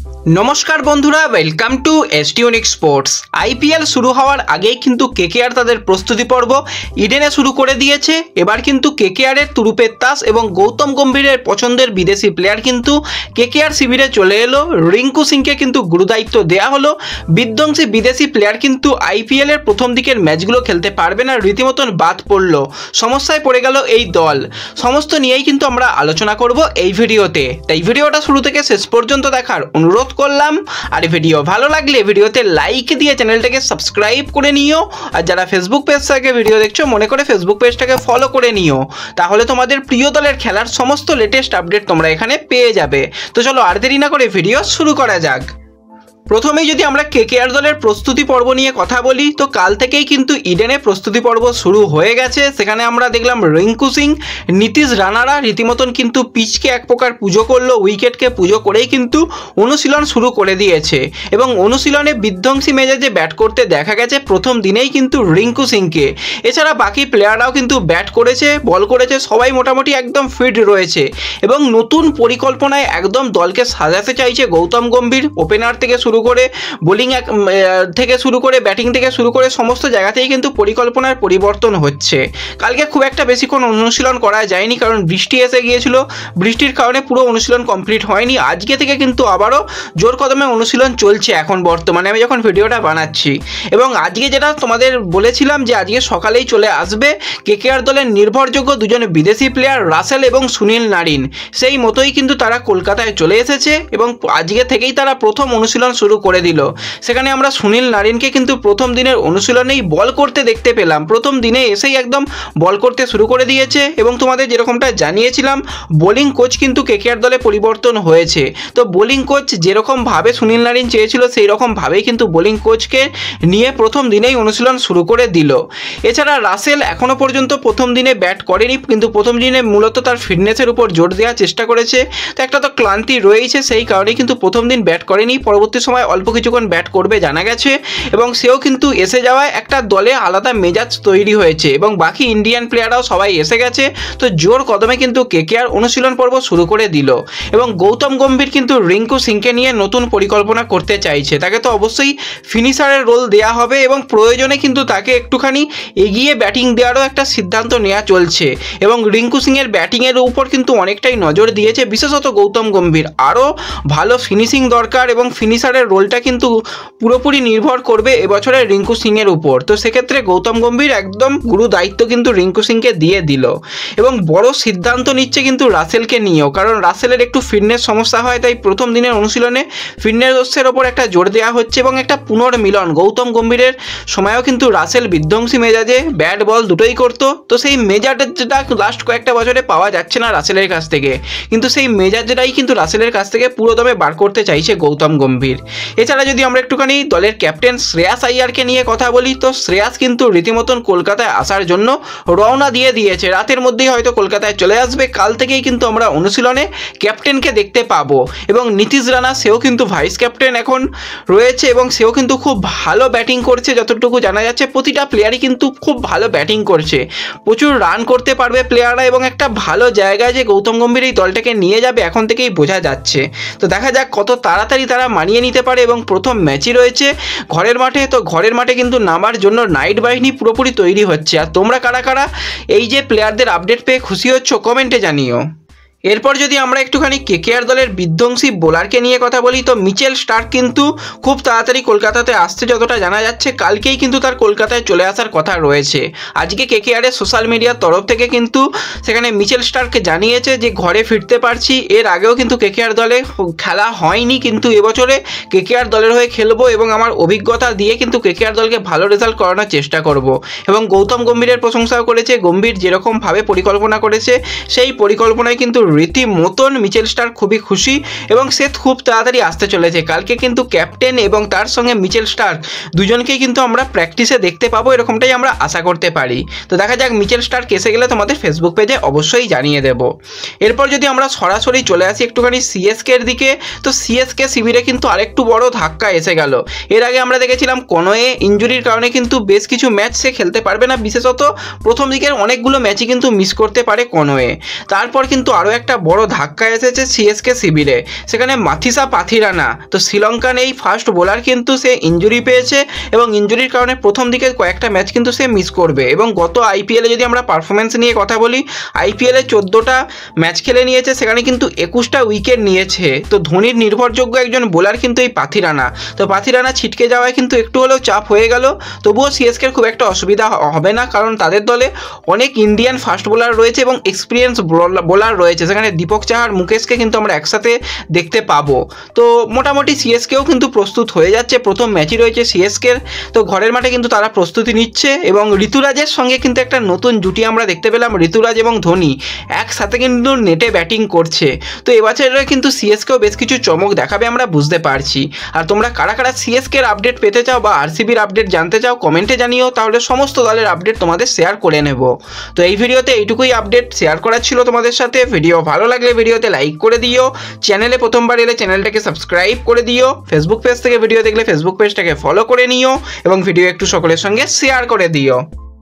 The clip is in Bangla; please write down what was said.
নমস্কার বন্ধুরা, welcome to ST unique sports. IPL শুরু হওয়ার আগেই কিন্তু কেকেআর তাদের প্রস্তুতি পর্ব ইডেনে শুরু করে দিয়েছে। এবার কিন্তু কেকেআরের তুরুপের তাস এবং গৌতম গম্ভীরের পছন্দের বিদেশি প্লেয়ার কিন্তু কেকেআর শিবিরে চলে এলো। রিঙ্কু সিংকে কিন্তু গুরুদায়িত্ব দেওয়া হলো। বিধ্বংসী বিদেশি প্লেয়ার কিন্তু আইপিএলের প্রথম দিকের ম্যাচগুলো খেলতে পারবে না, রীতিমতন বাদ পড়ল, সমস্যায় পড়ে গেল এই দল। সমস্ত নিয়েই কিন্তু আমরা আলোচনা করব এই ভিডিওতে, তাই ভিডিওটা শুরু থেকে শেষ পর্যন্ত দেখার অনুরোধ করলাম। আর ভিডিও ভালো লাগলে ভিডিওতে লাইক দিয়ে চ্যানেলটাকে সাবস্ক্রাইব করে নিও। আর যারা ফেসবুক পেজ থেকে ভিডিও দেখছো মনে করে ফেসবুক পেজটাকে ফলো করে নিও, তাহলে তোমাদের প্রিয় দলের খেলার সমস্ত লেটেস্ট আপডেট তোমরা এখানে পেয়ে যাবে। তো চলো আর দেরি না করে ভিডিও শুরু করা যাক। প্রথমেই যদি আমরা কেকেআর দলের প্রস্তুতি পর্ব নিয়ে কথা বলি, তো কাল থেকেই কিন্তু ইডেনে প্রস্তুতি পর্ব শুরু হয়ে গেছে। সেখানে আমরা দেখলাম রিঙ্কু সিং, নীতিশ রানারা রীতিমতন কিন্তু পিচকে এক প্রকার পুজো করলো, উইকেটকে পুজো করেই কিন্তু অনুশীলন শুরু করে দিয়েছে। এবং অনুশীলনে বিধ্বংসী মেজাজে ব্যাট করতে দেখা গেছে প্রথম দিনেই কিন্তু রিঙ্কু সিংকে। এছাড়া বাকি প্লেয়াররাও কিন্তু ব্যাট করেছে, বল করেছে, সবাই মোটামুটি একদম ফিট রয়েছে। এবং নতুন পরিকল্পনায় একদম দলকে সাজাতে চাইছে গৌতম গম্ভীর। ওপেনার থেকে শুরু করে বোলিং থেকে শুরু করে ব্যাটিং থেকে শুরু করে সমস্ত জায়গাতেই কিন্তু পরিকল্পনার পরিবর্তন হচ্ছে। কালকে খুব একটা বেশিক্ষণ অনুশীলন করা যায়নি, কারণ বৃষ্টি এসে গিয়েছিল। বৃষ্টির কারণে পুরো অনুশীলন কমপ্লিট হয়নি। আজকে থেকে কিন্তু আবারও জোর কদমে অনুশীলন চলছে এখন বর্তমানে, আমি যখন ভিডিওটা বানাচ্ছি। এবং আজকে যেটা তোমাদের বলেছিলাম যে আজকে সকালেই চলে আসবে কেকেআর দলের নির্ভরযোগ্য দুজন বিদেশি প্লেয়ার রাসেল এবং সুনীল নারিন, সেই মতোই কিন্তু তারা কলকাতায় চলে এসেছে এবং আজকে থেকেই তারা প্রথম অনুশীলন শুরু করে দিল। সেখানে আমরা সুনীল নারিনকে কিন্তু প্রথম দিনের অনুশীলনেই বল করতে দেখতে পেলাম। প্রথম দিনে এসেই একদম বল করতে শুরু করে দিয়েছে। এবং তোমাদের যেরকমটা জানিয়েছিলাম, বোলিং কোচ কিন্তু কেকেআর দলে পরিবর্তন হয়েছে। তো বোলিং কোচ যেরকমভাবে সুনীল নারিন চেয়েছিল সেই রকমভাবেই কিন্তু বোলিং কোচকে নিয়ে প্রথম দিনেই অনুশীলন শুরু করে দিল। এছাড়া রাসেল এখনও পর্যন্ত প্রথম দিনে ব্যাট করেনি, কিন্তু প্রথম দিনে মূলত তার ফিটনেসের উপর জোর দেওয়ার চেষ্টা করেছে। তো একটা তো ক্লান্তি রয়েছে, সেই কারণেই কিন্তু প্রথম দিন ব্যাট করেনি। পরবর্তী সময় অল্প কিছুক্ষণ ব্যাট করবে জানা গেছে। এবং সেও কিন্তু এসে যাওয়ায় একটা দলে আলাদা মেজাজ তৈরি হয়েছে এবং বাকি ইন্ডিয়ান প্লেয়াররাও সবাই এসে গেছে। তো জোর কদমে কিন্তু কেকেআর অনুশীলন পর্ব শুরু করে দিল। এবং গৌতম গম্ভীর কিন্তু রিঙ্কু সিংকে নিয়ে নতুন পরিকল্পনা করতে চাইছে। তাকে তো অবশ্যই ফিনিশারের রোল দেওয়া হবে এবং প্রয়োজনে কিন্তু তাকে একটুখানি এগিয়ে ব্যাটিং দেওয়ারও একটা সিদ্ধান্ত নেওয়া চলছে। এবং রিঙ্কু সিংয়ের ব্যাটিংয়ের উপর কিন্তু অনেকটাই নজর দিয়েছে বিশেষত গৌতম গম্ভীর। আরও ভালো ফিনিশিং দরকার এবং ফিনিশারের রোলটা কিন্তু পুরোপুরি নির্ভর করবে এবছরের রিঙ্কু সিংয়ের উপর। তো সেক্ষেত্রে গৌতম গম্ভীর একদম গুরু দায়িত্ব কিন্তু রিঙ্কু সিংকে দিয়ে দিল। এবং বড় সিদ্ধান্ত নিচ্ছে কিন্তু রাসেলকে নিয়েও, কারণ রাসেলের একটু ফিটনেস সমস্যা হয়, তাই প্রথম দিনের অনুশীলনে ফিটনেসের ওপর একটা জোর দেওয়া হচ্ছে এবং একটা পুনর্মিলন। গৌতম গম্ভীরের সময়ও কিন্তু রাসেল বিধ্বংসী মেজাজে ব্যাট বল দুটোই করতো। তো সেই মেজাজটা লাস্ট কয়েকটা বছরে পাওয়া যাচ্ছে না রাসেলের কাছ থেকে, কিন্তু সেই মেজাজটাই কিন্তু রাসেলের কাছ থেকে পুরোদমে বার করতে চাইছে গৌতম গম্ভীর। এছাড়া যদি আমরা একটুখানি দলের ক্যাপ্টেন শ্রেয়াস আইয়ারকে নিয়ে কথা বলি, তো শ্রেয়াস কিন্তু রীতিমতন কলকাতায় আসার জন্য রওনা দিয়ে দিয়েছে। রাতের মধ্যেই হয়তো কলকাতায় চলে আসবে। কাল থেকেই কিন্তু আমরা অনুশীলনে ক্যাপ্টেনকে দেখতে পাবো। এবং নীতিশ রানা, সেও কিন্তু ভাইস ক্যাপ্টেন এখন রয়েছে এবং সেও কিন্তু খুব ভালো ব্যাটিং করছে। যতটুকু জানা যাচ্ছে প্রতিটা প্লেয়ারই কিন্তু খুব ভালো ব্যাটিং করছে, প্রচুর রান করতে পারবে প্লেয়াররা এবং একটা ভালো জায়গায় যে গৌতম গম্ভীর এই দলটাকে নিয়ে যাবে এখন থেকেই বোঝা যাচ্ছে। তো দেখা যাক কত তাড়াতাড়ি তারা মানিয়ে নিতে পারে। এবং প্রথম ম্যাচই রয়েছে ঘরের মাঠে, তো ঘরের মাঠে কিন্তু নামার জন্য নাইট বাহিনী পুরোপুরি তৈরি হচ্ছে। আর তোমরা কারা কারা এই যে প্লেয়ারদের আপডেট পেয়ে খুশি হচ্ছ কমেন্টে জানিও। এরপর যদি আমরা একটুখানি কেকেআর দলের বিধ্বংসী বোলারকে নিয়ে কথা বলি, তো মিচেল স্টার্ক কিন্তু খুব তাড়াতাড়ি কলকাতাতে আসছে যতটা জানা যাচ্ছে। কালকেই কিন্তু তার কলকাতায় চলে আসার কথা রয়েছে। আজকে কেকেআরের সোশ্যাল মিডিয়ার তরফ থেকে কিন্তু সেখানে মিচেল স্টার্ককে জানিয়েছে যে ঘরে ফিরতে পারছি। এর আগেও কিন্তু কেকেআর দলে খেলা হয়নি, কিন্তু এবছরে কেকেআর দলের হয়ে খেলবো এবং আমার অভিজ্ঞতা দিয়ে কিন্তু কেকেআর দলকে ভালো রেজাল্ট করানোর চেষ্টা করব। এবং গৌতম গম্ভীরের প্রশংসাও করেছে। গম্ভীর যেরকমভাবে পরিকল্পনা করেছে সেই পরিকল্পনায় কিন্তু রীতিমতন মিচেল স্টার্ক খুবই খুশি এবং সে খুব তাড়াতাড়ি আসতে চলেছে। কালকে কিন্তু ক্যাপ্টেন এবং তার সঙ্গে মিচেল স্টার্ক দুজনকেই কিন্তু আমরা প্র্যাকটিসে দেখতে পাবো, এরকমটাই আমরা আশা করতে পারি। তো দেখা যাক মিচেল স্টার্ক এসে গেলে তোমাদের ফেসবুক পেজে অবশ্যই জানিয়ে দেব। এরপর যদি আমরা সরাসরি চলে আসি একটুখানি সিএসকের দিকে, তো সিএসকে শিবিরে কিন্তু আরেকটু বড় ধাক্কা এসে গেল। এর আগে আমরা দেখেছিলাম কনওয়ে ইনজুরির কারণে কিন্তু বেশ কিছু ম্যাচ সে খেলতে পারবে না, বিশেষত প্রথম দিকের অনেকগুলো ম্যাচই কিন্তু মিস করতে পারে কনওয়ে। তারপর কিন্তু আরও একটা বড় ধাক্কা এসেছে সিএসকে শিবিরে। সেখানে মাথিসা পাথিরানা, তো শ্রীলঙ্কান এই ফাস্ট বোলার কিন্তু সে ইনজুরি পেয়েছে এবং ইনজুরির কারণে প্রথম দিকে কয়েকটা ম্যাচ কিন্তু সে মিস করবে। এবং গত আইপিএলে যদি আমরা পারফরমেন্স নিয়ে কথা বলি, আইপিএলে 14টা ম্যাচ খেলে নিয়েছে, সেখানে কিন্তু 21টা উইকেট নিয়েছে। তো ধোনির নির্ভরযোগ্য একজন বোলার কিন্তু এই পাথিরানা। তো পাথিরানা ছিটকে যাওয়ায় কিন্তু একটু হলেও চাপ হয়ে গেল। তবুও সিএসকের খুব একটা অসুবিধা হবে না, কারণ তাদের দলে অনেক ইন্ডিয়ান ফাস্ট বোলার রয়েছে এবং এক্সপিরিয়েন্স বোলার রয়েছে। সেখানে দীপক চাহার, মুকেশকে কিন্তু আমরা একসাথে দেখতে পাবো। তো মোটামুটি সিএসকেও কিন্তু প্রস্তুত হয়ে যাচ্ছে। প্রথম ম্যাচই রয়েছে সিএসকের, তো ঘরের মাঠে কিন্তু তারা প্রস্তুতি নিচ্ছে। এবং ঋতুরাজের সঙ্গে কিন্তু একটা নতুন জুটি আমরা দেখতে পেলাম, ঋতুরাজ এবং ধোনি একসাথে কিন্তু নেটে ব্যাটিং করছে। তো এবছরে কিন্তু সিএসকেও বেশ কিছু চমক দেখাবে আমরা বুঝতে পারছি। আর তোমরা কারা কারা সিএসকের আপডেট পেতে চাও বা আরসিবির আপডেট জানতে চাও কমেন্টে জানিও, তাহলে সমস্ত দলের আপডেট তোমাদের শেয়ার করে নেব। তো এই ভিডিওতে এইটুকুই আপডেট শেয়ার করার ছিল তোমাদের সাথে। ভিডিও ভালো লাগলে ভিডিওতে লাইক করে দিও, চ্যানেলে প্রথমবার এলে চ্যানেলটাকে সাবস্ক্রাইব করে দিও, ফেসবুক পেজ থেকে ভিডিও দেখলে ফেসবুক পেজটাকে ফলো করে নিও এবং ভিডিও একটু সকলের সঙ্গে শেয়ার করে দিও।